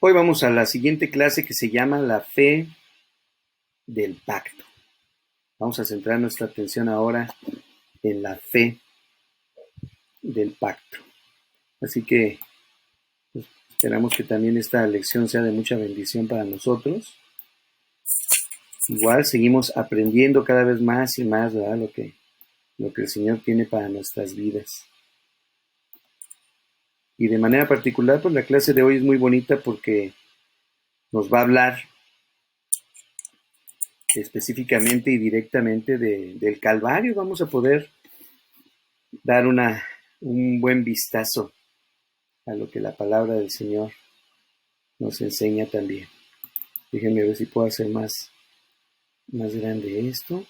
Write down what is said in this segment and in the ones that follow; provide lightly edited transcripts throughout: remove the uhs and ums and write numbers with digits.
Hoy vamos a la siguiente clase que se llama la fe del pacto. Vamos a centrar nuestra atención ahora en la fe del pacto. Así que pues, esperamos que también esta lección sea de mucha bendición para nosotros. Igual seguimos aprendiendo cada vez más y más, ¿verdad? Lo que el Señor tiene para nuestras vidas. Y de manera particular, pues la clase de hoy es muy bonita porque nos va a hablar específicamente y directamente del Calvario. Vamos a poder dar un buen vistazo a lo que la palabra del Señor nos enseña también. Déjenme ver si puedo hacer más grande esto.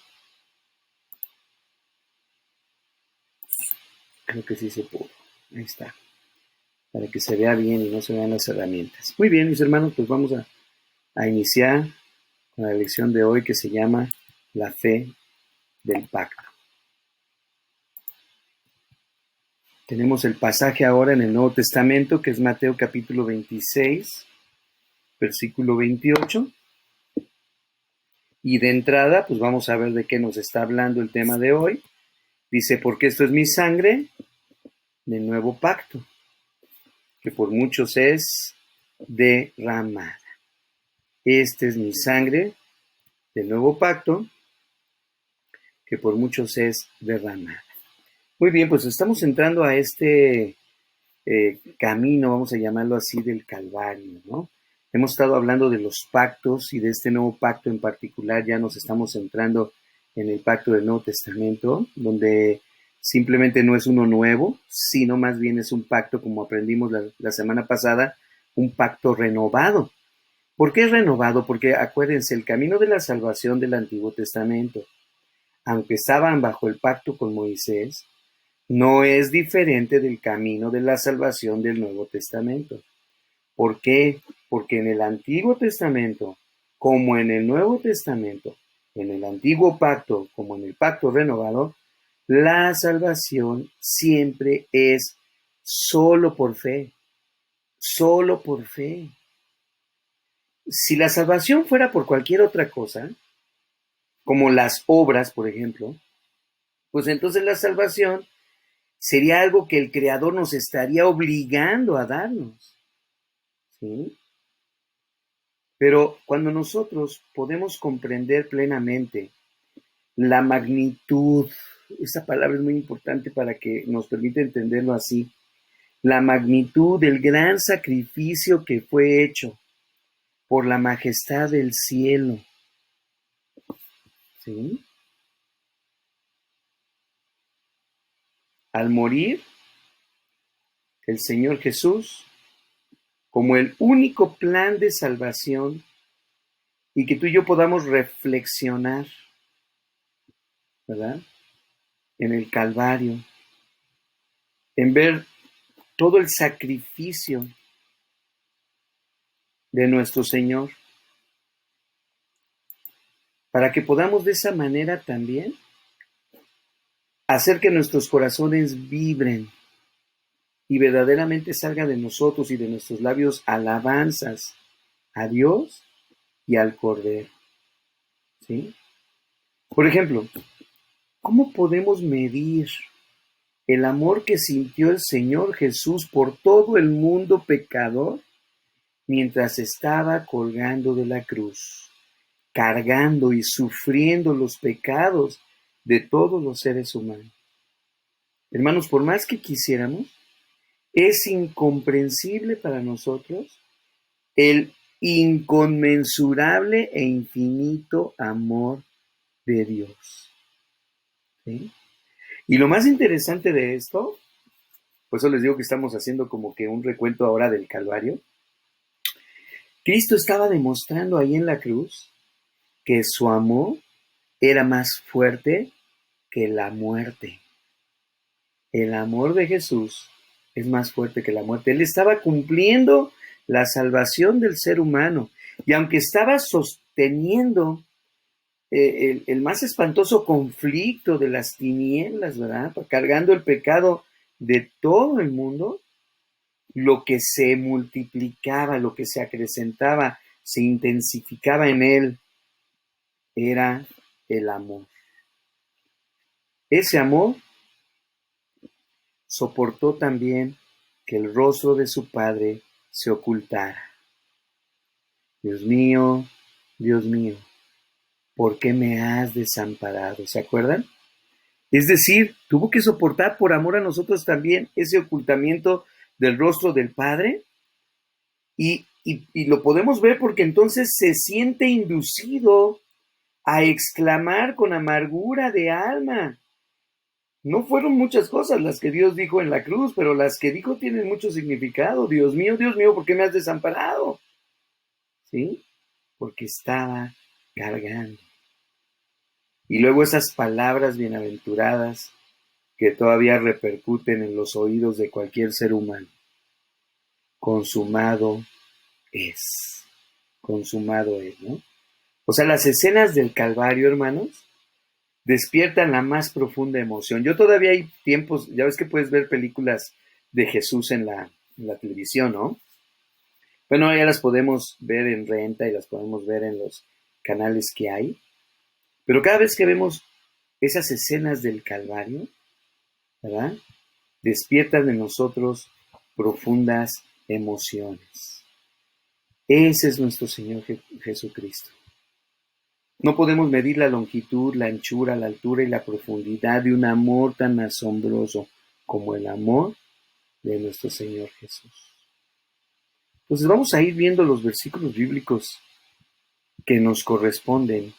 Creo que sí se pudo. Ahí está. Para que se vea bien y no se vean las herramientas. Muy bien, mis hermanos, pues vamos a iniciar con la lección de hoy que se llama la fe del pacto. Tenemos el pasaje ahora en el Nuevo Testamento, que es Mateo capítulo 26, versículo 28. Y de entrada, pues vamos a ver de qué nos está hablando el tema de hoy. Dice, porque esto es mi sangre del nuevo pacto, que por muchos es derramada. Esta es mi sangre del nuevo pacto, que por muchos es derramada. Muy bien, pues estamos entrando a este camino, vamos a llamarlo así, del Calvario, ¿no? Hemos estado hablando de los pactos y de este nuevo pacto en particular. Ya nos estamos centrando en el pacto del Nuevo Testamento, donde simplemente no es uno nuevo, sino más bien es un pacto, como aprendimos la semana pasada, un pacto renovado. ¿Por qué es renovado? Porque acuérdense, el camino de la salvación del Antiguo Testamento, aunque estaban bajo el pacto con Moisés, no es diferente del camino de la salvación del Nuevo Testamento. ¿Por qué? Porque en el Antiguo Testamento, como en el Nuevo Testamento, en el Antiguo Pacto, como en el Pacto Renovado, la salvación siempre es solo por fe. Solo por fe. Si la salvación fuera por cualquier otra cosa, como las obras, por ejemplo, pues entonces la salvación sería algo que el Creador nos estaría obligando a darnos, ¿sí? Pero cuando nosotros podemos comprender plenamente la magnitud, esa palabra es muy importante para que nos permita entenderlo así, la magnitud del gran sacrificio que fue hecho por la majestad del cielo, ¿sí? Al morir, el Señor Jesús, como el único plan de salvación, y que tú y yo podamos reflexionar, ¿verdad? En el Calvario, en ver todo el sacrificio de nuestro Señor, para que podamos de esa manera también hacer que nuestros corazones vibren y verdaderamente salga de nosotros y de nuestros labios alabanzas a Dios y al Cordero, ¿sí? Por ejemplo, ¿cómo podemos medir el amor que sintió el Señor Jesús por todo el mundo pecador mientras estaba colgando de la cruz, cargando y sufriendo los pecados de todos los seres humanos? Hermanos, por más que quisiéramos, es incomprensible para nosotros el inconmensurable e infinito amor de Dios, ¿sí? Y lo más interesante de esto, por eso les digo que estamos haciendo como que un recuento ahora del Calvario. Cristo estaba demostrando ahí en la cruz que su amor era más fuerte que la muerte. El amor de Jesús es más fuerte que la muerte. Él estaba cumpliendo la salvación del ser humano. Y aunque estaba sosteniendo el más espantoso conflicto de las tinieblas, ¿verdad? Cargando el pecado de todo el mundo, lo que se multiplicaba, lo que se acrecentaba, se intensificaba en él, era el amor. Ese amor soportó también que el rostro de su padre se ocultara. Dios mío, ¿por qué me has desamparado? ¿Se acuerdan? Es decir, tuvo que soportar por amor a nosotros también ese ocultamiento del rostro del Padre y lo podemos ver porque entonces se siente inducido a exclamar con amargura de alma. No fueron muchas cosas las que Dios dijo en la cruz, pero las que dijo tienen mucho significado. Dios mío, ¿por qué me has desamparado? ¿Sí? Porque estaba cargando. Y luego esas palabras bienaventuradas que todavía repercuten en los oídos de cualquier ser humano. Consumado es. Consumado es, ¿no? O sea, las escenas del Calvario, hermanos, despiertan la más profunda emoción. Yo todavía hay tiempos, ya ves que puedes ver películas de Jesús en la televisión, ¿no? Bueno, ya las podemos ver en renta y las podemos ver en los canales que hay. Pero cada vez que vemos esas escenas del Calvario, ¿verdad? Despiertan en nosotros profundas emociones. Ese es nuestro Señor Jesucristo. No podemos medir la longitud, la anchura, la altura y la profundidad de un amor tan asombroso como el amor de nuestro Señor Jesús. Entonces vamos a ir viendo los versículos bíblicos que nos corresponden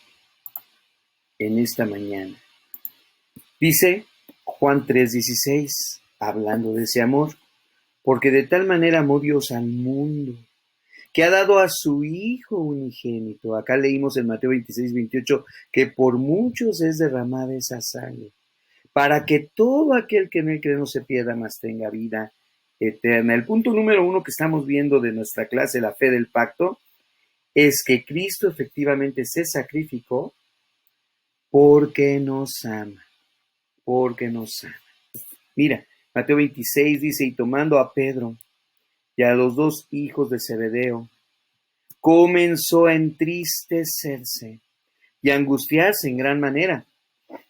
en esta mañana. Dice Juan 3:16, hablando de ese amor, porque de tal manera amó Dios al mundo, que ha dado a su Hijo unigénito. Acá leímos en Mateo 26:28, que por muchos es derramada esa sangre, para que todo aquel que en él cree no se pierda, mas tenga vida eterna. El punto número 1 que estamos viendo de nuestra clase, la fe del pacto, es que Cristo efectivamente se sacrificó porque nos ama, porque nos ama. Mira, Mateo 26 dice, y tomando a Pedro y a los dos hijos de Zebedeo, comenzó a entristecerse y a angustiarse en gran manera.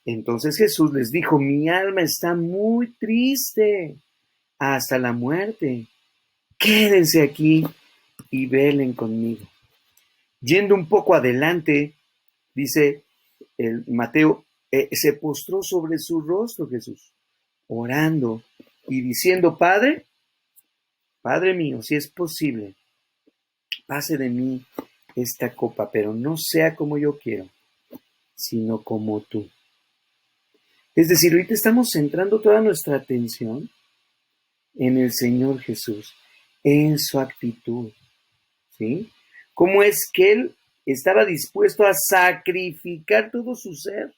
Entonces Jesús les dijo, mi alma está muy triste hasta la muerte. Quédense aquí y velen conmigo. Yendo un poco adelante, dice el Mateo, se postró sobre su rostro Jesús, orando y diciendo, Padre mío, si es posible, pase de mí esta copa, pero no sea como yo quiero, sino como tú. Es decir, ahorita estamos centrando toda nuestra atención en el Señor Jesús, en su actitud, ¿sí? ¿Cómo es que Él estaba dispuesto a sacrificar todo su ser?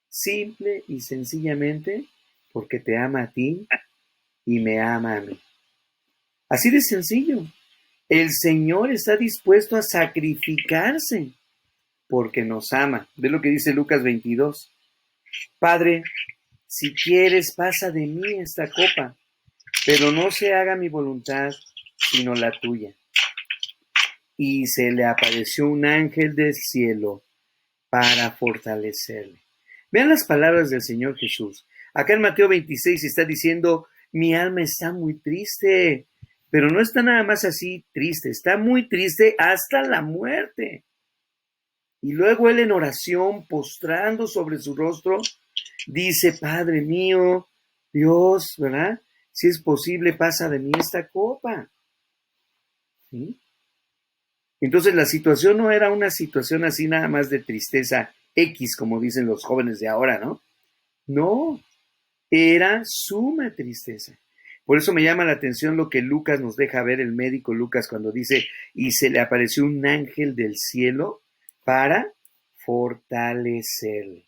Simple y sencillamente porque te ama a ti y me ama a mí. Así de sencillo. El Señor está dispuesto a sacrificarse porque nos ama. Ve lo que dice Lucas 22. Padre, si quieres, pasa de mí esta copa, pero no se haga mi voluntad, sino la tuya. Y se le apareció un ángel del cielo para fortalecerle. Vean las palabras del Señor Jesús. Acá en Mateo 26 está diciendo, mi alma está muy triste, pero no está nada más así triste, está muy triste hasta la muerte. Y luego él en oración, postrando sobre su rostro, dice, Padre mío, Dios, ¿verdad? Si es posible, pasa de mí esta copa. ¿Sí? Entonces la situación no era una situación así nada más de tristeza X, como dicen los jóvenes de ahora, ¿no? No, era suma tristeza. Por eso me llama la atención lo que Lucas nos deja ver, el médico Lucas, cuando dice, y se le apareció un ángel del cielo para fortalecerle.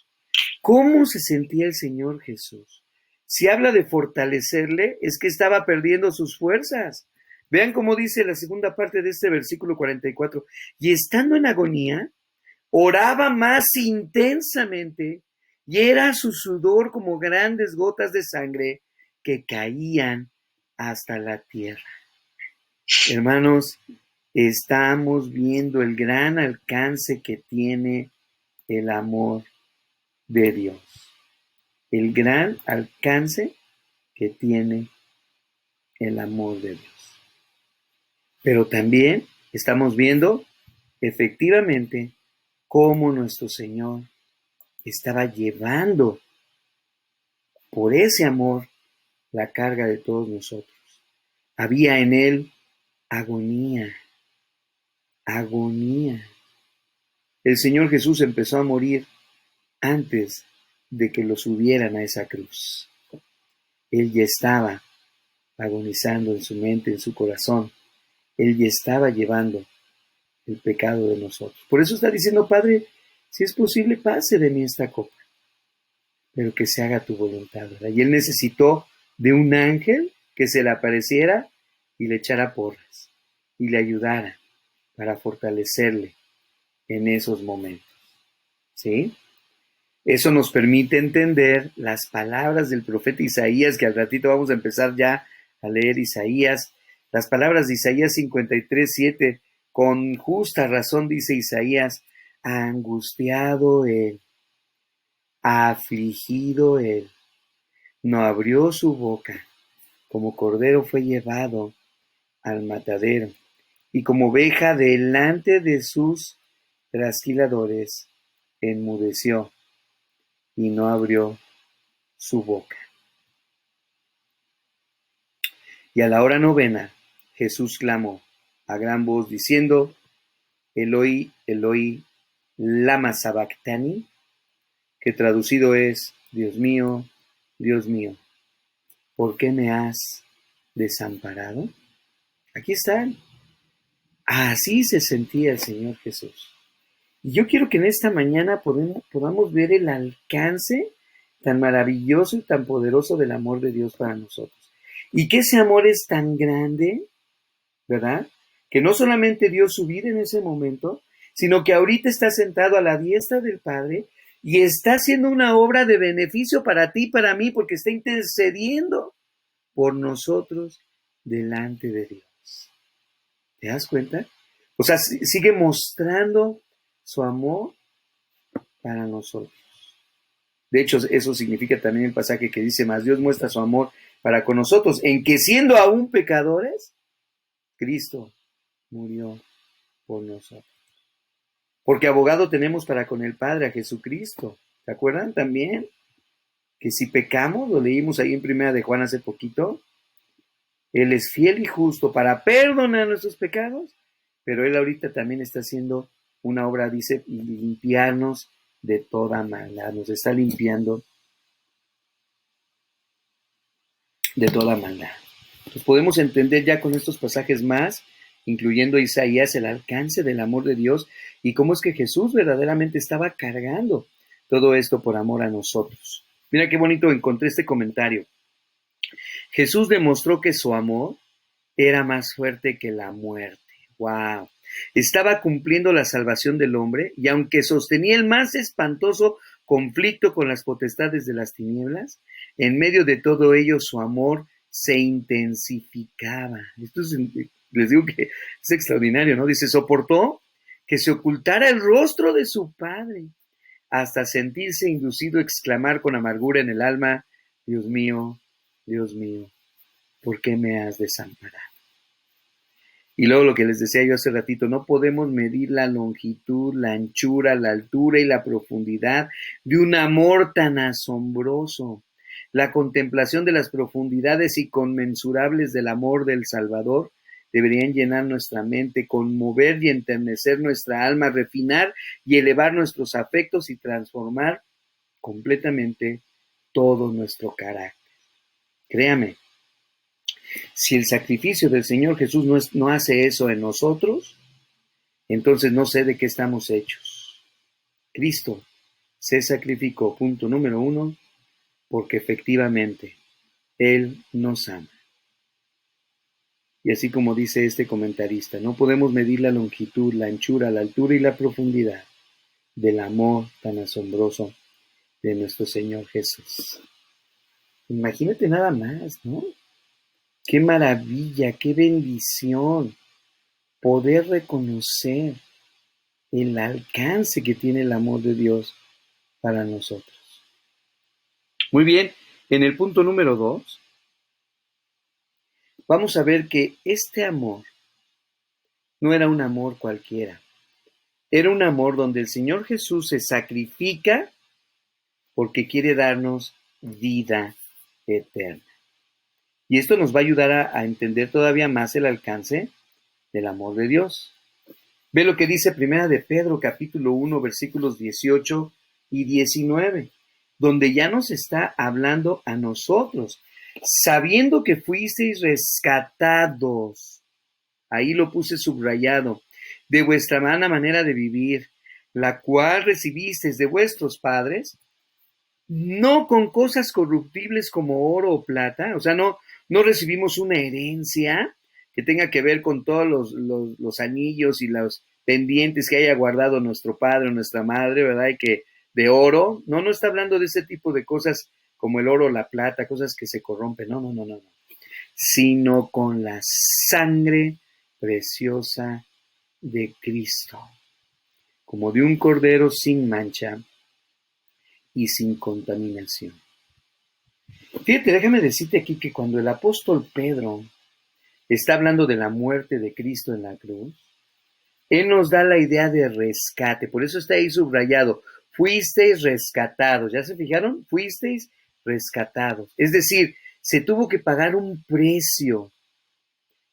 ¿Cómo se sentía el Señor Jesús? Si habla de fortalecerle, es que estaba perdiendo sus fuerzas. Vean cómo dice la segunda parte de este versículo 44. Y estando en agonía, oraba más intensamente y era su sudor como grandes gotas de sangre que caían hasta la tierra. Hermanos, estamos viendo el gran alcance que tiene el amor de Dios. El gran alcance que tiene el amor de Dios. Pero también estamos viendo efectivamente cómo nuestro Señor estaba llevando por ese amor la carga de todos nosotros. Había en él agonía, agonía. El Señor Jesús empezó a morir antes de que lo subieran a esa cruz. Él ya estaba agonizando en su mente, en su corazón. Él ya estaba llevando el pecado de nosotros. Por eso está diciendo, Padre, si es posible, pase de mí esta copa, pero que se haga tu voluntad, ¿verdad? Y él necesitó de un ángel que se le apareciera y le echara porras y le ayudara para fortalecerle en esos momentos. ¿Sí? Eso nos permite entender las palabras del profeta Isaías, que al ratito vamos a empezar ya a leer Isaías. Las palabras de Isaías 53:7, con justa razón dice Isaías, angustiado él, afligido él, no abrió su boca, como cordero fue llevado al matadero, y como oveja delante de sus trasquiladores, enmudeció y no abrió su boca. Y a la hora novena, Jesús clamó a gran voz diciendo, Eloi, Eloi, lama sabactani, que traducido es, Dios mío, ¿por qué me has desamparado? Aquí están. Así se sentía el Señor Jesús. Y yo quiero que en esta mañana podamos ver el alcance tan maravilloso y tan poderoso del amor de Dios para nosotros. Y que ese amor es tan grande, ¿verdad? Que no solamente dio su vida en ese momento, sino que ahorita está sentado a la diestra del Padre y está haciendo una obra de beneficio para ti y para mí, porque está intercediendo por nosotros delante de Dios. ¿Te das cuenta? O sea, sigue mostrando su amor para nosotros. De hecho, eso significa también el pasaje que dice, más Dios muestra su amor para con nosotros, en que siendo aún pecadores, Cristo murió por nosotros. Porque abogado tenemos para con el Padre, a Jesucristo. ¿Se acuerdan también? Que si pecamos, lo leímos ahí en Primera de Juan hace poquito, Él es fiel y justo para perdonar nuestros pecados, pero Él ahorita también está haciendo una obra, dice, y limpiarnos de toda maldad. Nos está limpiando de toda maldad. Entonces podemos entender ya con estos pasajes más, incluyendo Isaías, el alcance del amor de Dios y cómo es que Jesús verdaderamente estaba cargando todo esto por amor a nosotros. Mira qué bonito encontré este comentario. Jesús demostró que su amor era más fuerte que la muerte. ¡Wow! Estaba cumpliendo la salvación del hombre y aunque sostenía el más espantoso conflicto con las potestades de las tinieblas, en medio de todo ello su amor se intensificaba. Esto les digo que es extraordinario, ¿no? Dice, soportó que se ocultara el rostro de su padre hasta sentirse inducido a exclamar con amargura en el alma, Dios mío, ¿por qué me has desamparado? Y luego lo que les decía yo hace ratito, no podemos medir la longitud, la anchura, la altura y la profundidad de un amor tan asombroso. La contemplación de las profundidades inconmensurables del amor del Salvador deberían llenar nuestra mente, conmover y enternecer nuestra alma, refinar y elevar nuestros afectos y transformar completamente todo nuestro carácter. Créame, si el sacrificio del Señor Jesús no hace eso en nosotros, entonces no sé de qué estamos hechos. Cristo se sacrificó, punto número 1, porque efectivamente Él nos ama. Y así como dice este comentarista, no podemos medir la longitud, la anchura, la altura y la profundidad del amor tan asombroso de nuestro Señor Jesús. Imagínate nada más, ¿no? Qué maravilla, qué bendición poder reconocer el alcance que tiene el amor de Dios para nosotros. Muy bien, en el punto número 2, vamos a ver que este amor no era un amor cualquiera. Era un amor donde el Señor Jesús se sacrifica porque quiere darnos vida eterna. Y esto nos va a ayudar a entender todavía más el alcance del amor de Dios. Ve lo que dice Primera de Pedro, capítulo 1, versículos 18 y 19, donde ya nos está hablando a nosotros, sabiendo que fuisteis rescatados. Ahí lo puse subrayado, de vuestra mala manera de vivir, la cual recibisteis de vuestros padres, no con cosas corruptibles como oro o plata, o sea, no recibimos una herencia que tenga que ver con todos los anillos y los pendientes que haya guardado nuestro padre o nuestra madre, ¿verdad? Y que de oro, no está hablando de ese tipo de cosas como el oro o la plata, cosas que se corrompen, no, sino con la sangre preciosa de Cristo, como de un cordero sin mancha y sin contaminación. Fíjate, déjame decirte aquí que cuando el apóstol Pedro está hablando de la muerte de Cristo en la cruz, él nos da la idea de rescate, por eso está ahí subrayado, fuisteis rescatados, ¿ya se fijaron? Fuisteis rescatados, es decir, se tuvo que pagar un precio.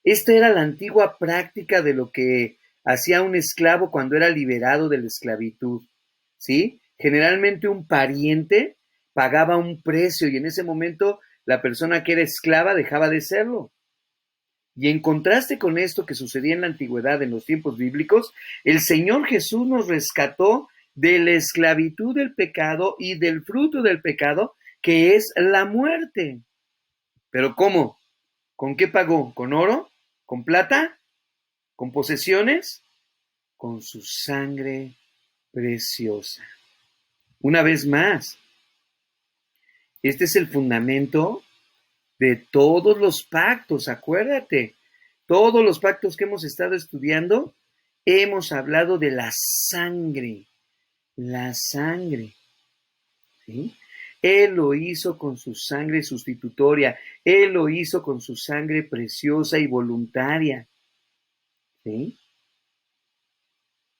Esta era la antigua práctica de lo que hacía un esclavo cuando era liberado de la esclavitud, ¿sí? Generalmente un pariente pagaba un precio y en ese momento la persona que era esclava dejaba de serlo. Y en contraste con esto que sucedía en la antigüedad, en los tiempos bíblicos, el Señor Jesús nos rescató de la esclavitud del pecado y del fruto del pecado, que es la muerte. ¿Pero cómo? ¿Con qué pagó? ¿Con oro? ¿Con plata? ¿Con posesiones? Con su sangre preciosa. Una vez más, este es el fundamento de todos los pactos, acuérdate. Todos los pactos que hemos estado estudiando, hemos hablado de la sangre. La sangre. ¿Sí? Él lo hizo con su sangre sustitutoria. Él lo hizo con su sangre preciosa y voluntaria. ¿Sí?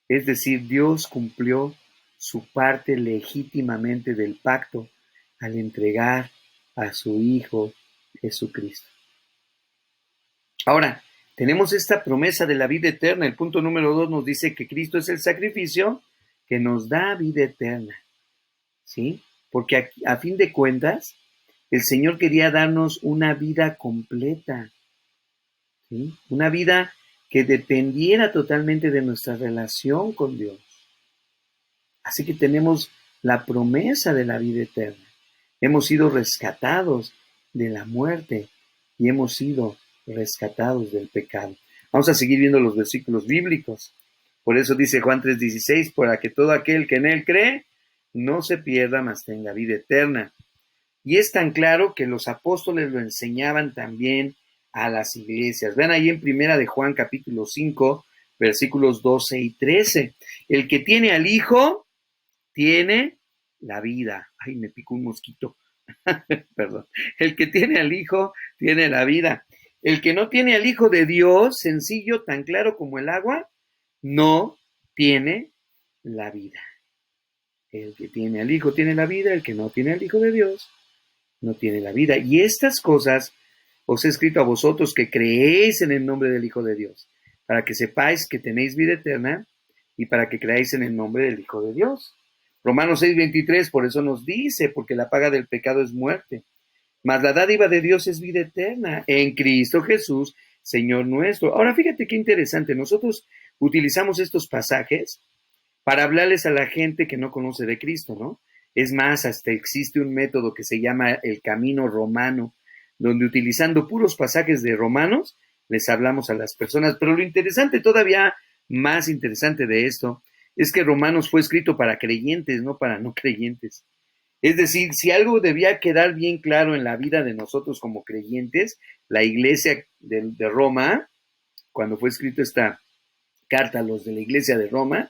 Es decir, Dios cumplió su parte legítimamente del pacto al entregar a su Hijo Jesucristo. Ahora, tenemos esta promesa de la vida eterna. El punto número 2 nos dice que Cristo es el sacrificio que nos da vida eterna. ¿Sí? Porque a fin de cuentas, el Señor quería darnos una vida completa. ¿Sí? Una vida que dependiera totalmente de nuestra relación con Dios. Así que tenemos la promesa de la vida eterna. Hemos sido rescatados de la muerte y hemos sido rescatados del pecado. Vamos a seguir viendo los versículos bíblicos. Por eso dice Juan 3:16, para que todo aquel que en él cree no se pierda, mas tenga vida eterna. Y es tan claro que los apóstoles lo enseñaban también a las iglesias. Vean ahí en Primera de Juan capítulo 5, versículos 12 y 13. El que tiene al Hijo tiene la vida. Ay, me picó un mosquito. Perdón. El que tiene al Hijo tiene la vida. El que no tiene al Hijo de Dios, sencillo, tan claro como el agua, no tiene la vida. El que tiene al Hijo tiene la vida, el que no tiene al Hijo de Dios no tiene la vida. Y estas cosas os he escrito a vosotros que creéis en el nombre del Hijo de Dios, para que sepáis que tenéis vida eterna y para que creáis en el nombre del Hijo de Dios. Romanos 6:23, por eso nos dice, porque la paga del pecado es muerte, mas la dádiva de Dios es vida eterna en Cristo Jesús, Señor nuestro. Ahora fíjate qué interesante, nosotros utilizamos estos pasajes para hablarles a la gente que no conoce de Cristo, ¿no? Es más, hasta existe un método que se llama el camino romano, donde utilizando puros pasajes de Romanos, les hablamos a las personas. Pero lo interesante, todavía más interesante de esto, es que Romanos fue escrito para creyentes, no para no creyentes. Es decir, si algo debía quedar bien claro en la vida de nosotros como creyentes, la iglesia de Roma, cuando fue escrito esta carta a los de la iglesia de Roma,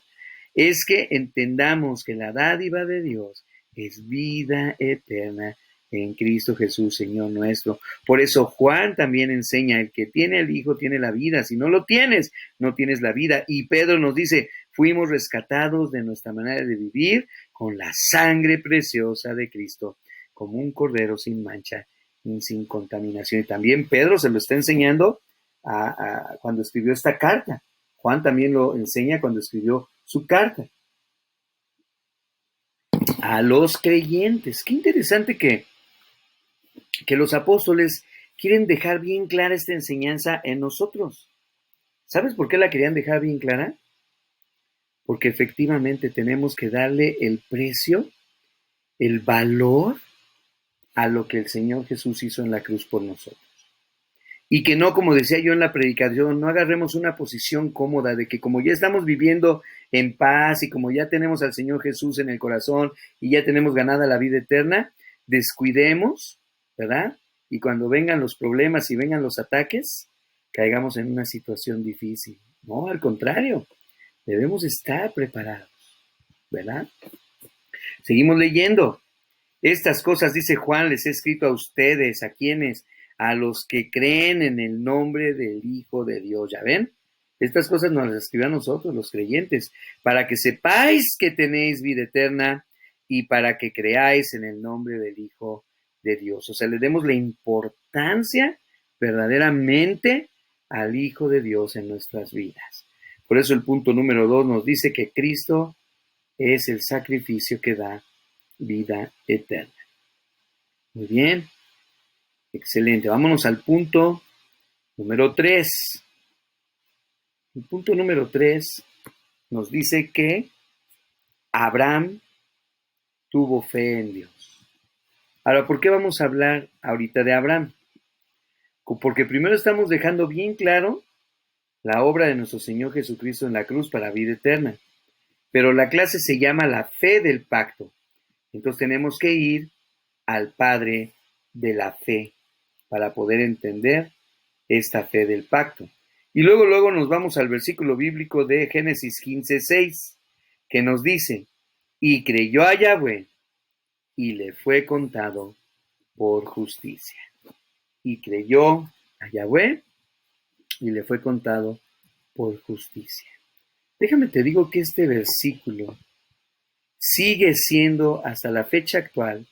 es que entendamos que la dádiva de Dios es vida eterna en Cristo Jesús, Señor nuestro. Por eso Juan también enseña, el que tiene el Hijo tiene la vida, si no lo tienes, no tienes la vida. Y Pedro nos dice, fuimos rescatados de nuestra manera de vivir con la sangre preciosa de Cristo, como un cordero sin mancha y sin contaminación. Y también Pedro se lo está enseñando cuando escribió esta carta. Juan también lo enseña cuando escribió su carta a los creyentes. Qué interesante que los apóstoles quieren dejar bien clara esta enseñanza en nosotros. ¿Sabes por qué la querían dejar bien clara? Porque efectivamente tenemos que darle el precio, el valor a lo que el Señor Jesús hizo en la cruz por nosotros. Y que no, como decía yo en la predicación, no agarremos una posición cómoda de que como ya estamos viviendo en paz y como ya tenemos al Señor Jesús en el corazón y ya tenemos ganada la vida eterna, descuidemos, ¿verdad? Y cuando vengan los problemas y vengan los ataques, caigamos en una situación difícil. No, al contrario, debemos estar preparados, ¿verdad? Seguimos leyendo. Estas cosas, dice Juan, les he escrito a ustedes, ¿a quiénes? A los que creen en el nombre del Hijo de Dios. ¿Ya ven? Estas cosas nos las escribió a nosotros, los creyentes, para que sepáis que tenéis vida eterna y para que creáis en el nombre del Hijo de Dios. O sea, le demos la importancia verdaderamente al Hijo de Dios en nuestras vidas. Por eso el punto número 2 nos dice que Cristo es el sacrificio que da vida eterna. Muy bien. Excelente. Vámonos al punto número 3. El punto número 3 nos dice que Abraham tuvo fe en Dios. Ahora, ¿por qué vamos a hablar ahorita de Abraham? Porque primero estamos dejando bien claro la obra de nuestro Señor Jesucristo en la cruz para vida eterna. Pero la clase se llama la fe del pacto. Entonces tenemos que ir al Padre de la fe para poder entender esta fe del pacto. Y luego nos vamos al versículo bíblico de Génesis 15:6, que nos dice, y creyó a Yahweh, y le fue contado por justicia. Y creyó a Yahweh, y le fue contado por justicia. Déjame te digo que este versículo sigue siendo hasta la fecha actual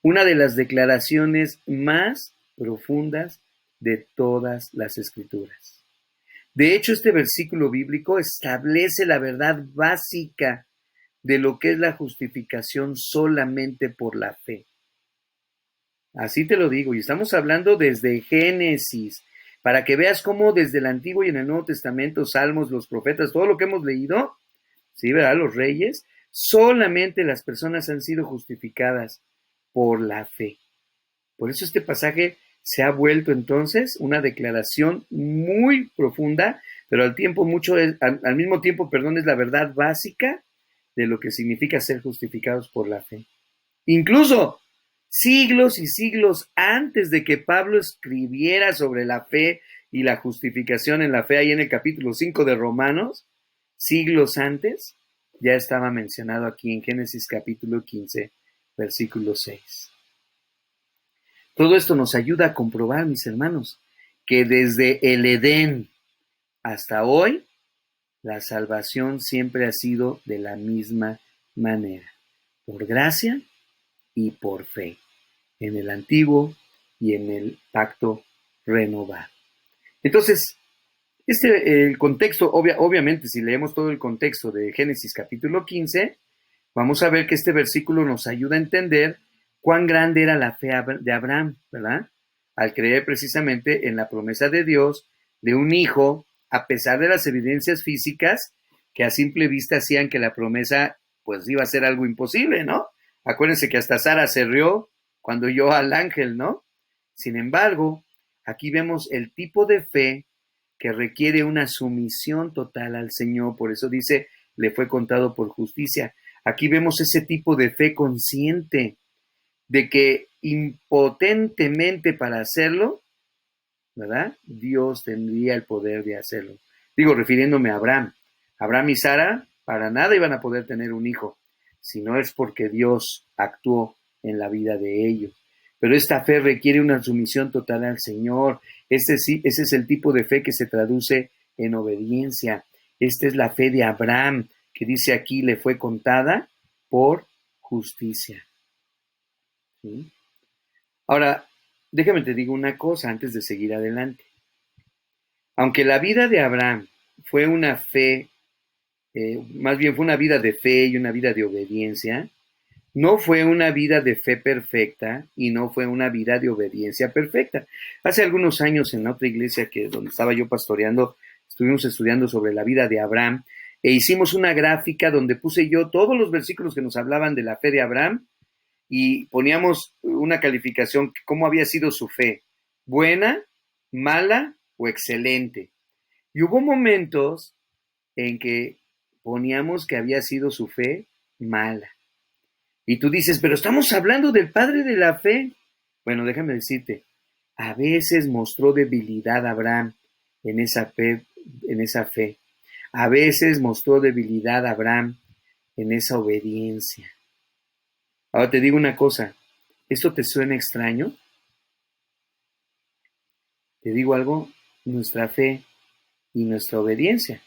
una de las declaraciones más profundas de todas las escrituras. De hecho, este versículo bíblico establece la verdad básica de lo que es la justificación solamente por la fe. Así te lo digo, y estamos hablando desde Génesis, para que veas cómo desde el Antiguo y en el Nuevo Testamento, Salmos, los profetas, todo lo que hemos leído, ¿sí, verdad? Los reyes, solamente las personas han sido justificadas por la fe. Por eso este pasaje se ha vuelto entonces una declaración muy profunda, pero al mismo tiempo, es la verdad básica de lo que significa ser justificados por la fe. Incluso siglos y siglos antes de que Pablo escribiera sobre la fe y la justificación en la fe, ahí en el capítulo 5 de Romanos, siglos antes, ya estaba mencionado aquí en Génesis capítulo 15, versículo 6. Todo esto nos ayuda a comprobar, mis hermanos, que desde el Edén hasta hoy, la salvación siempre ha sido de la misma manera, por gracia y por fe, en el antiguo y en el pacto renovado. Entonces, el contexto, obviamente, si leemos todo el contexto de Génesis capítulo 15, vamos a ver que este versículo nos ayuda a entender cuán grande era la fe de Abraham, ¿verdad? Al creer precisamente en la promesa de Dios de un hijo, a pesar de las evidencias físicas que a simple vista hacían que la promesa pues iba a ser algo imposible, ¿no? Acuérdense que hasta Sara se rió cuando oyó al ángel, ¿no? Sin embargo, aquí vemos el tipo de fe que requiere una sumisión total al Señor. Por eso dice, le fue contado por justicia. Aquí vemos ese tipo de fe consciente de que impotentemente para hacerlo, ¿verdad? Dios tendría el poder de hacerlo. Digo, refiriéndome a Abraham. Abraham y Sara para nada iban a poder tener un hijo, si no es porque Dios actuó en la vida de ellos. Pero esta fe requiere una sumisión total al Señor. Ese es el tipo de fe que se traduce en obediencia. Esta es la fe de Abraham, que dice aquí, le fue contada por justicia. ¿Sí? Ahora, déjame te digo una cosa antes de seguir adelante. Aunque la vida de Abraham fue una fe, más bien fue una vida de fe y una vida de obediencia, no fue una vida de fe perfecta y no fue una vida de obediencia perfecta. Hace algunos años en otra iglesia donde estaba yo pastoreando, estuvimos estudiando sobre la vida de Abraham e hicimos una gráfica donde puse yo todos los versículos que nos hablaban de la fe de Abraham y poníamos una calificación, cómo había sido su fe, buena, mala o excelente. Y hubo momentos en que poníamos que había sido su fe mala. Y tú dices, pero estamos hablando del padre de la fe. Bueno, déjame decirte, a veces mostró debilidad Abraham en esa fe. A veces mostró debilidad Abraham en esa obediencia. Ahora te digo una cosa, ¿esto te suena extraño? Te digo algo, nuestra fe y nuestra obediencia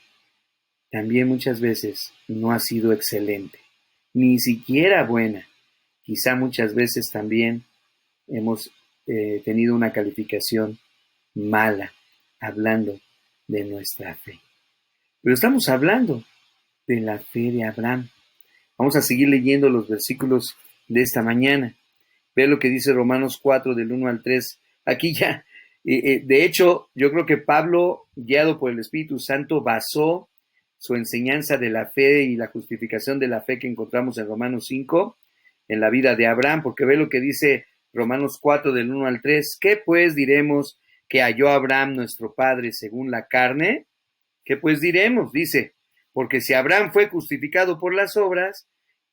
también muchas veces no ha sido excelente, ni siquiera buena. Quizá muchas veces también hemos tenido una calificación mala, hablando de nuestra fe. Pero estamos hablando de la fe de Abraham. Vamos a seguir leyendo los versículos de esta mañana. Ve lo que dice Romanos 4, del 1 al 3. Aquí ya, de hecho, yo creo que Pablo, guiado por el Espíritu Santo, basó su enseñanza de la fe y la justificación de la fe que encontramos en Romanos 5, en la vida de Abraham, porque ve lo que dice Romanos 4, del 1 al 3. ¿Qué pues diremos que halló Abraham nuestro padre según la carne? ¿Qué pues diremos? Dice, porque si Abraham fue justificado por las obras,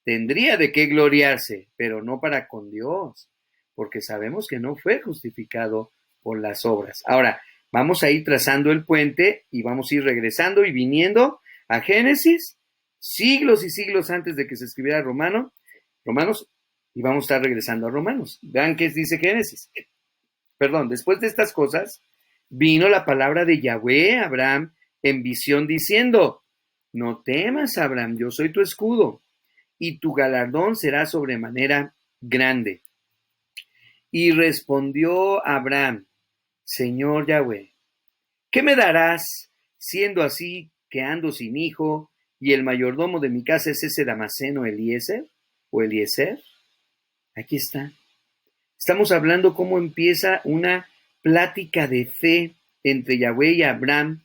tendría de qué gloriarse, pero no para con Dios, porque sabemos que no fue justificado por las obras. Ahora, vamos a ir trazando el puente y vamos a ir regresando y viniendo a Génesis, siglos y siglos antes de que se escribiera Romanos, y vamos a estar regresando a Romanos. Vean qué dice Génesis. Perdón, después de estas cosas, vino la palabra de Yahweh a Abraham en visión diciendo, no temas, Abraham, yo soy tu escudo, y tu galardón será sobremanera grande. Y respondió Abraham, Señor Yahweh, ¿qué me darás, siendo así que ando sin hijo, y el mayordomo de mi casa es ese Damaseno Eliezer? ¿O Eliezer? Aquí está. Estamos hablando cómo empieza una plática de fe entre Yahweh y Abraham,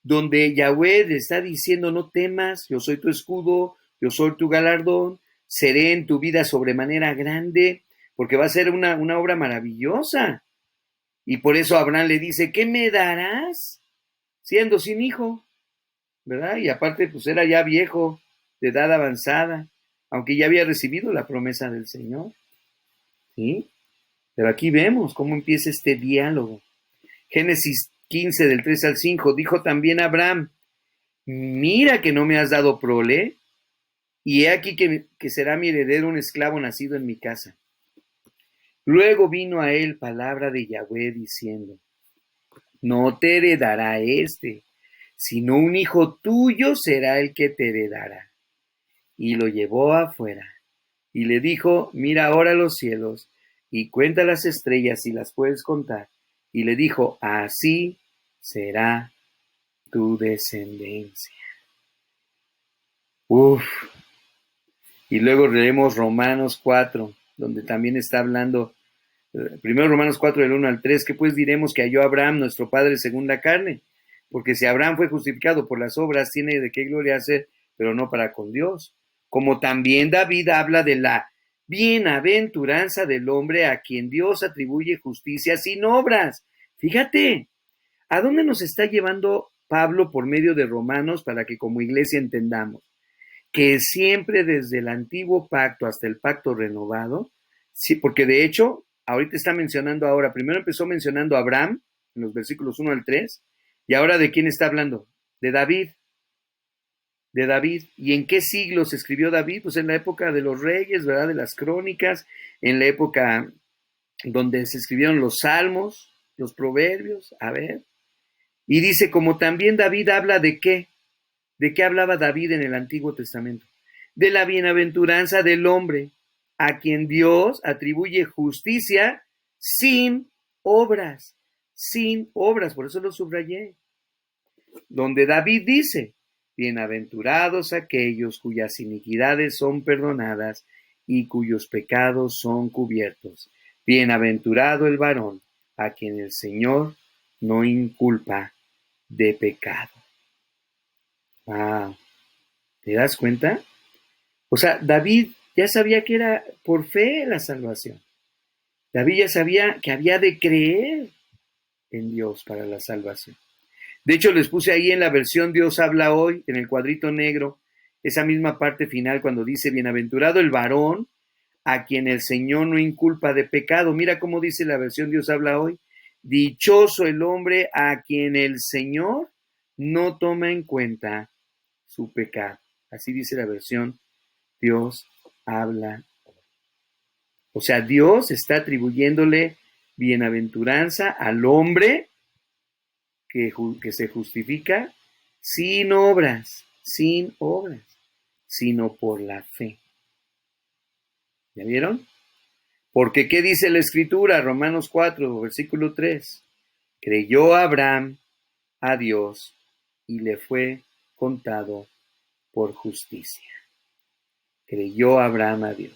donde Yahweh le está diciendo, no temas, yo soy tu escudo, yo soy tu galardón, seré en tu vida sobremanera grande, porque va a ser una obra maravillosa. Y por eso Abraham le dice, ¿qué me darás siendo sin hijo? ¿Verdad? Y aparte, pues era ya viejo, de edad avanzada, aunque ya había recibido la promesa del Señor. ¿Sí? Pero aquí vemos cómo empieza este diálogo. Génesis 15, del 3 al 5, dijo también Abraham, mira que no me has dado prole, y he aquí que será mi heredero un esclavo nacido en mi casa. Luego vino a él palabra de Yahweh diciendo, no te heredará sino un hijo tuyo será el que te heredará. Y lo llevó afuera, y le dijo, mira ahora los cielos, y cuenta las estrellas si las puedes contar. Y le dijo, así será tu descendencia. Uf. Y luego leemos Romanos 4, donde también está hablando, primero Romanos 4, del 1 al 3, que pues diremos que halló Abraham, nuestro padre según la carne, porque si Abraham fue justificado por las obras, tiene de qué gloriarse, pero no para con Dios. Como también David habla de la bienaventuranza del hombre a quien Dios atribuye justicia sin obras. Fíjate, ¿a dónde nos está llevando Pablo por medio de Romanos para que como iglesia entendamos? que siempre desde el antiguo pacto hasta el pacto renovado, sí, porque de hecho, ahorita está mencionando ahora, primero empezó mencionando a Abraham, en los versículos 1 al 3, y ahora ¿de quién está hablando? De David, de David. ¿Y en qué siglo se escribió David? Pues en la época de los reyes, ¿verdad? De las crónicas, en la época donde se escribieron los salmos, los proverbios, a ver. Y dice, como también David habla de qué. ¿De qué hablaba David en el Antiguo Testamento? De la bienaventuranza del hombre, a quien Dios atribuye justicia sin obras, por eso lo subrayé. Donde David dice, bienaventurados aquellos cuyas iniquidades son perdonadas y cuyos pecados son cubiertos. Bienaventurado el varón a quien el Señor no inculpa de pecado. Wow. ¿Te das cuenta? O sea, David ya sabía que era por fe la salvación. David ya sabía que había de creer en Dios para la salvación. De hecho, les puse ahí en la versión Dios habla hoy, en el cuadrito negro, esa misma parte final cuando dice, bienaventurado el varón a quien el Señor no inculpa de pecado. Mira cómo dice la versión Dios habla hoy. Dichoso el hombre a quien el Señor no toma en cuenta su pecado. Así dice la versión Dios habla. O sea, Dios está atribuyéndole bienaventuranza al hombre que se justifica sin obras, sino por la fe. ¿Ya vieron? Porque ¿qué dice la Escritura? Romanos 4, versículo 3. Creyó Abraham a Dios y le fue contado por justicia. Creyó Abraham a Dios.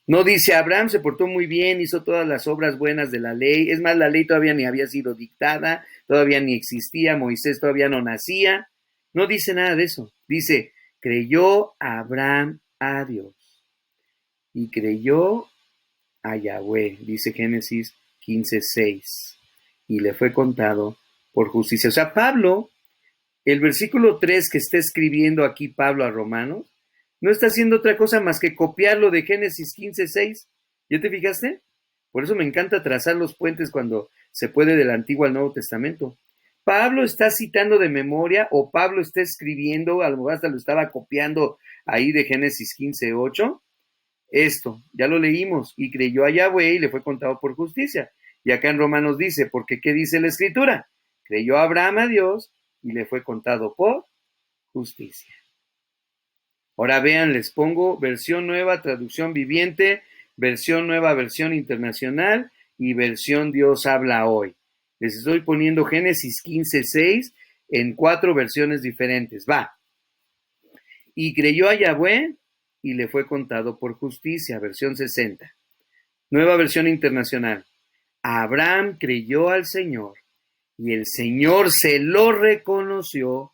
No dice, Abraham se portó muy bien, hizo todas las obras buenas de la ley. Es más, la ley todavía ni había sido dictada, todavía ni existía, Moisés todavía no nacía. No dice nada de eso. Dice, creyó Abraham a Dios y creyó a Yahweh, dice Génesis 15:6, y le fue contado por justicia. O sea, Pablo, el versículo 3 que está escribiendo aquí Pablo a Romanos, no está haciendo otra cosa más que copiarlo de Génesis 15:6. ¿Ya te fijaste? Por eso me encanta trazar los puentes cuando se puede del Antiguo al Nuevo Testamento. Pablo está citando de memoria o Pablo está escribiendo, a lo mejor hasta lo estaba copiando ahí de Génesis 15:8. Esto, ya lo leímos, y creyó a Yahweh y le fue contado por justicia. Y acá en Romanos dice, porque ¿qué dice la Escritura? Creyó Abraham a Dios y le fue contado por justicia. Ahora vean, les pongo versión nueva, traducción viviente, versión nueva, versión internacional y versión Dios habla hoy. Les estoy poniendo Génesis 15:6 en 4 versiones diferentes. Va. Y creyó a Yahweh y le fue contado por justicia, versión 60. Nueva versión internacional. Abraham creyó al Señor y el Señor se lo reconoció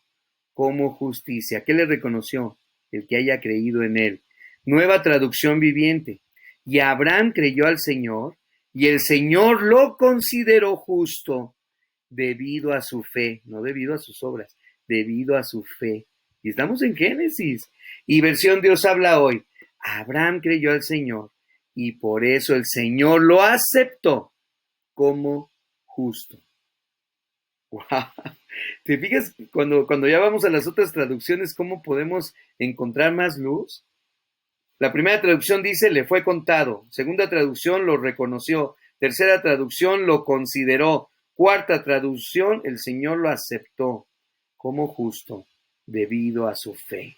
como justicia. ¿Qué le reconoció? El que haya creído en él. Nueva traducción viviente. Y Abraham creyó al Señor y el Señor lo consideró justo debido a su fe, no debido a sus obras, debido a su fe. Y estamos en Génesis. Y versión Dios habla hoy. Abraham creyó al Señor y por eso el Señor lo aceptó como justo. Wow. ¿Te fijas cuando ya vamos a las otras traducciones cómo podemos encontrar más luz? La primera traducción dice le fue contado, segunda traducción lo reconoció, tercera traducción lo consideró, cuarta traducción el Señor lo aceptó como justo debido a su fe.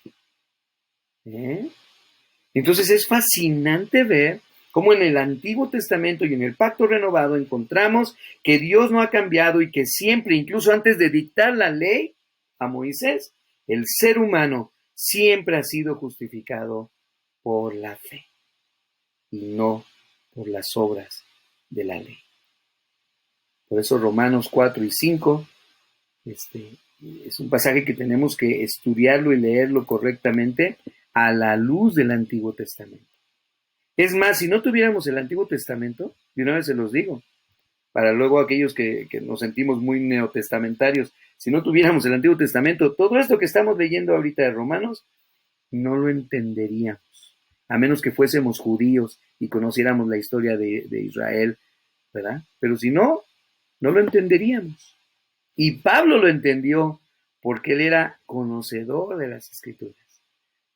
Entonces es fascinante ver cómo en el Antiguo Testamento y en el Pacto Renovado encontramos que Dios no ha cambiado y que siempre, incluso antes de dictar la ley a Moisés, el ser humano siempre ha sido justificado por la fe y no por las obras de la ley. Por eso Romanos 4 y 5 es un pasaje que tenemos que estudiarlo y leerlo correctamente a la luz del Antiguo Testamento. Es más, si no tuviéramos el Antiguo Testamento, de una vez se los digo, para luego aquellos que nos sentimos muy neotestamentarios, si no tuviéramos el Antiguo Testamento, todo esto que estamos leyendo ahorita de Romanos, no lo entenderíamos, a menos que fuésemos judíos y conociéramos la historia de Israel, ¿verdad? Pero si no, no lo entenderíamos. Y Pablo lo entendió porque él era conocedor de las Escrituras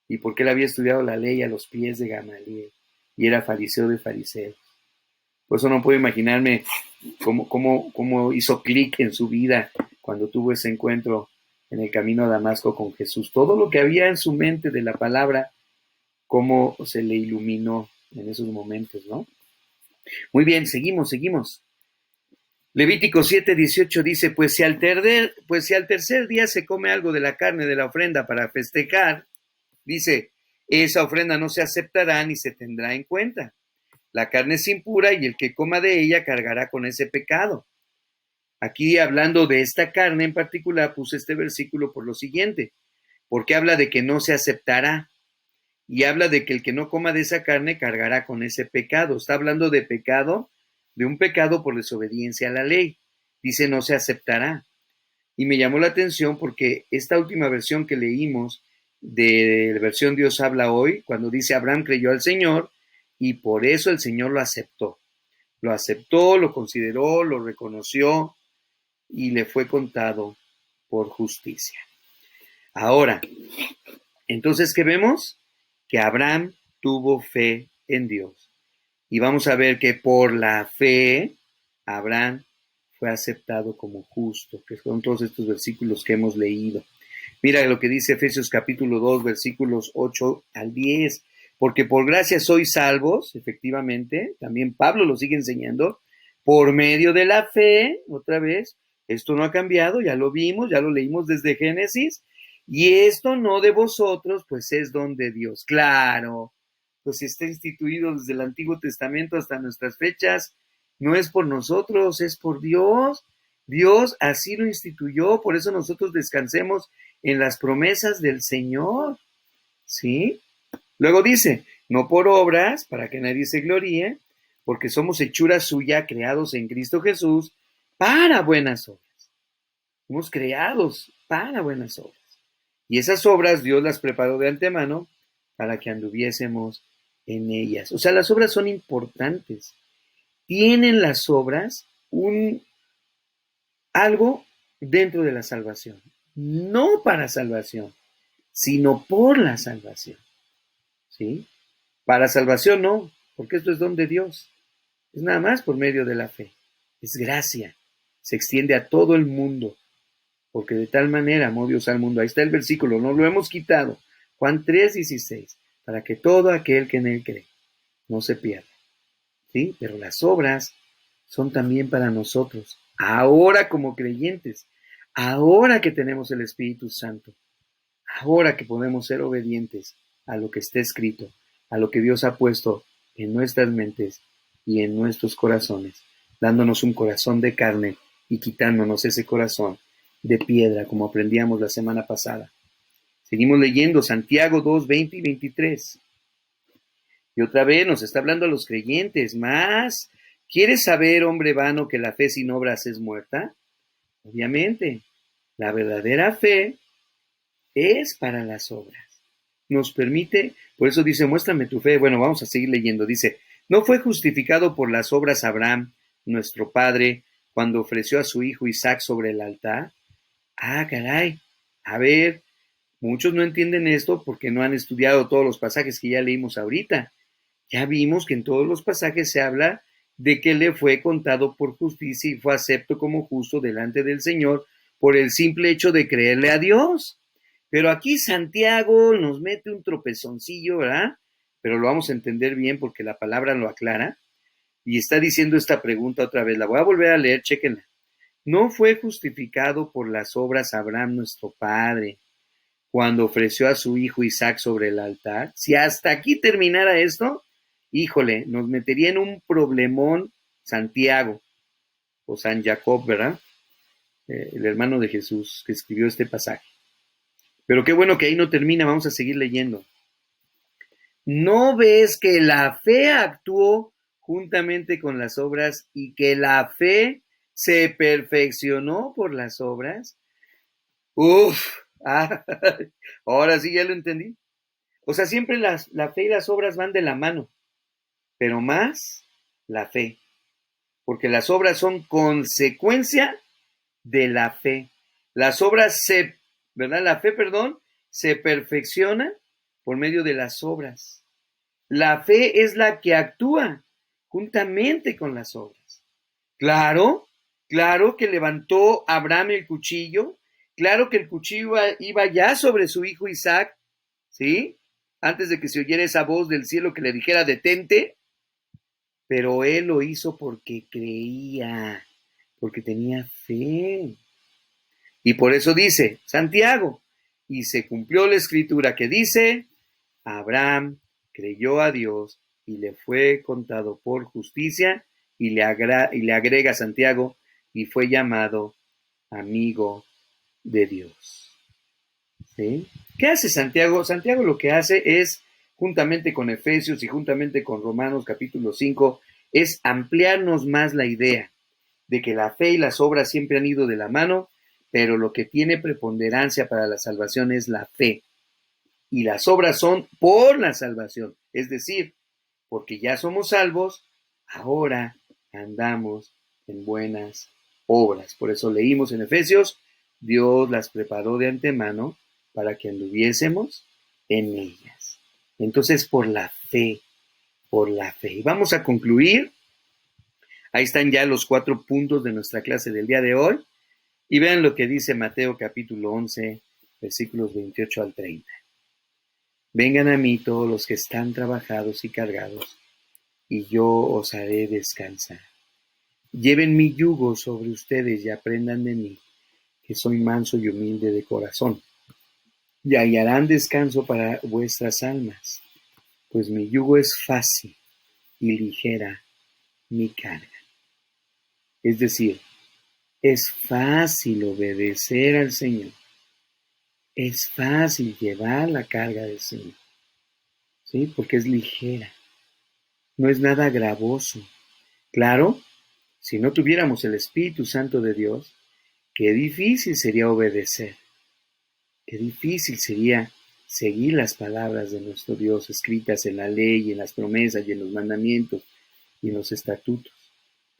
y porque él había estudiado la ley a los pies de Gamaliel y era fariseo de fariseos. Por eso no puedo imaginarme cómo hizo clic en su vida cuando tuvo ese encuentro en el camino a Damasco con Jesús. Todo lo que había en su mente de la palabra, cómo se le iluminó en esos momentos, ¿no? Muy bien, seguimos. Levítico 7:18 dice, pues si al tercer día se come algo de la carne de la ofrenda para festejar, dice, esa ofrenda no se aceptará ni se tendrá en cuenta. La carne es impura y el que coma de ella cargará con ese pecado. Aquí hablando de esta carne en particular, puse este versículo por lo siguiente, porque habla de que no se aceptará y habla de que el que no coma de esa carne cargará con ese pecado. Está hablando de pecado, de un pecado por desobediencia a la ley. Dice no se aceptará. Y me llamó la atención porque esta última versión que leímos de la versión Dios habla hoy, cuando dice Abraham creyó al Señor y por eso el Señor lo aceptó. Lo aceptó, lo consideró, lo reconoció y le fue contado por justicia. Ahora, entonces, ¿qué vemos? Que Abraham tuvo fe en Dios. Y vamos a ver que por la fe, Abraham fue aceptado como justo, que son todos estos versículos que hemos leído. Mira lo que dice Efesios capítulo 2, versículos 8 al 10. Porque por gracia sois salvos, efectivamente, también Pablo lo sigue enseñando, por medio de la fe, otra vez, esto no ha cambiado, ya lo vimos, ya lo leímos desde Génesis, y esto no de vosotros, pues es don de Dios. Claro, pues está instituido desde el Antiguo Testamento hasta nuestras fechas, no es por nosotros, es por Dios. Dios así lo instituyó, por eso nosotros descansemos en las promesas del Señor, ¿sí? Luego dice, no por obras, para que nadie se gloríe, porque somos hechura suya, creados en Cristo Jesús, para buenas obras. Somos creados para buenas obras. Y esas obras Dios las preparó de antemano para que anduviésemos en ellas. O sea, las obras son importantes. Tienen las obras algo dentro de la salvación. No para salvación, sino por la salvación. ¿Sí? Para salvación no, porque esto es don de Dios. Es nada más por medio de la fe. Es gracia. Se extiende a todo el mundo. Porque de tal manera amó Dios al mundo. Ahí está el versículo, no lo hemos quitado. Juan 3:16. Para que todo aquel que en él cree no se pierda. ¿Sí? Pero las obras son también para nosotros. Ahora como creyentes. Ahora que tenemos el Espíritu Santo. Ahora que podemos ser obedientes a lo que está escrito, a lo que Dios ha puesto en nuestras mentes y en nuestros corazones, dándonos un corazón de carne y quitándonos ese corazón de piedra, como aprendíamos la semana pasada. Seguimos leyendo Santiago 2, 20 y 23. Y otra vez nos está hablando a los creyentes, más, ¿quieres saber, hombre vano, que la fe sin obras es muerta? Obviamente, la verdadera fe es para las obras. Nos permite, por eso dice, muéstrame tu fe. Bueno, vamos a seguir leyendo. Dice, ¿no fue justificado por las obras Abraham, nuestro padre, cuando ofreció a su hijo Isaac sobre el altar? Ah, caray. A ver, muchos no entienden esto porque no han estudiado todos los pasajes que ya leímos ahorita. Ya vimos que en todos los pasajes se habla de que le fue contado por justicia y fue acepto como justo delante del Señor por el simple hecho de creerle a Dios. Pero aquí Santiago nos mete un tropezoncillo, ¿verdad? Pero lo vamos a entender bien porque la palabra lo aclara. Y está diciendo esta pregunta otra vez. La voy a volver a leer, chéquenla. ¿No fue justificado por las obras Abraham nuestro padre cuando ofreció a su hijo Isaac sobre el altar? Si hasta aquí terminara esto, híjole, nos metería en un problemón Santiago o San Jacob, ¿verdad? El hermano de Jesús que escribió este pasaje. Pero qué bueno que ahí no termina, vamos a seguir leyendo. ¿No ves que la fe actuó juntamente con las obras y que la fe se perfeccionó por las obras? Uf, ahora sí ya lo entendí. O sea, siempre la fe y las obras van de la mano, pero más la fe, porque las obras son consecuencia de la fe. Las obras ¿verdad? La fe, perdón, se perfecciona por medio de las obras. La fe es la que actúa juntamente con las obras. Claro, claro que levantó Abraham el cuchillo, claro que el cuchillo iba ya sobre su hijo Isaac, ¿sí? Antes de que se oyera esa voz del cielo que le dijera detente, pero él lo hizo porque creía, porque tenía fe. Y por eso dice Santiago, y se cumplió la escritura que dice, Abraham creyó a Dios y le fue contado por justicia, y le agrega Santiago, y fue llamado amigo de Dios. ¿Sí? ¿Qué hace Santiago? Santiago lo que hace es, juntamente con Efesios y juntamente con Romanos capítulo 5, es ampliarnos más la idea de que la fe y las obras siempre han ido de la mano, pero lo que tiene preponderancia para la salvación es la fe. Y las obras son por la salvación, es decir, porque ya somos salvos, ahora andamos en buenas obras. Por eso leímos en Efesios, Dios las preparó de antemano para que anduviésemos en ellas. Entonces, por la fe, por la fe. Y vamos a concluir. Ahí están ya los 4 puntos de nuestra clase del día de hoy. Y vean lo que dice Mateo capítulo 11, versículos 28 al 30. Vengan a mí todos los que están trabajados y cargados, y yo os haré descansar. Lleven mi yugo sobre ustedes y aprendan de mí, que soy manso y humilde de corazón, y hallarán descanso para vuestras almas, pues mi yugo es fácil y ligera mi carga. Es decir, es fácil obedecer al Señor. Es fácil llevar la carga del Señor, ¿sí? Porque es ligera. No es nada gravoso. Claro, si no tuviéramos el Espíritu Santo de Dios, qué difícil sería obedecer. Qué difícil sería seguir las palabras de nuestro Dios escritas en la ley, y en las promesas, y en los mandamientos, y en los estatutos.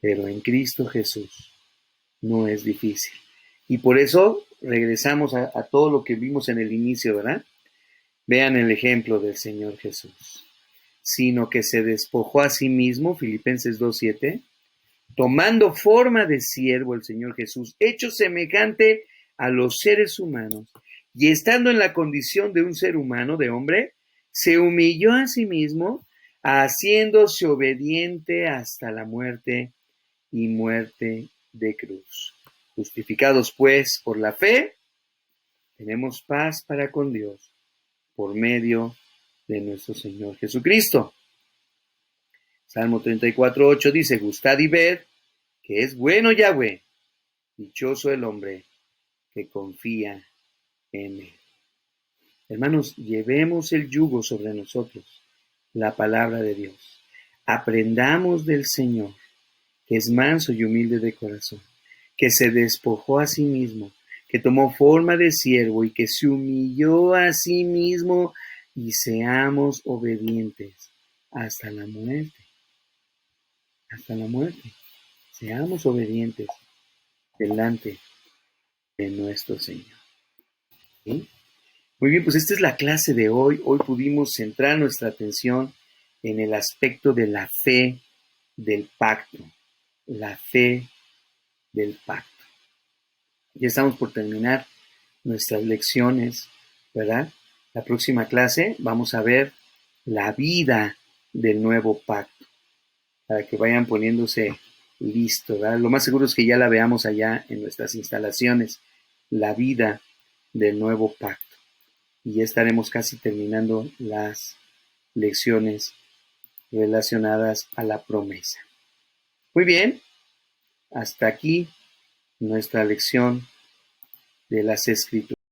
Pero en Cristo Jesús no es difícil. Y por eso regresamos a todo lo que vimos en el inicio, ¿verdad? Vean el ejemplo del Señor Jesús. Sino que se despojó a sí mismo, Filipenses 2:7, tomando forma de siervo el Señor Jesús, hecho semejante a los seres humanos, y estando en la condición de un ser humano, de hombre, se humilló a sí mismo, haciéndose obediente hasta la muerte y muerte de cruz. Justificados pues por la fe, tenemos paz para con Dios por medio de nuestro Señor Jesucristo. Salmo 34:8 dice, gustad y ved que es bueno Yahweh, dichoso el hombre que confía en él. Hermanos, llevemos el yugo sobre nosotros, la palabra de Dios. Aprendamos del Señor, que es manso y humilde de corazón, que se despojó a sí mismo, que tomó forma de siervo y que se humilló a sí mismo, y seamos obedientes hasta la muerte. Hasta la muerte. Seamos obedientes delante de nuestro Señor. ¿Sí? Muy bien, pues esta es la clase de hoy. Hoy pudimos centrar nuestra atención en el aspecto de la fe del pacto. La fe del pacto. Ya estamos por terminar nuestras lecciones, ¿verdad? La próxima clase vamos a ver la vida del nuevo pacto, para que vayan poniéndose listos, ¿verdad? Lo más seguro es que ya la veamos allá en nuestras instalaciones, la vida del nuevo pacto. Y ya estaremos casi terminando las lecciones relacionadas a la promesa. Muy bien, hasta aquí nuestra lección de las Escrituras.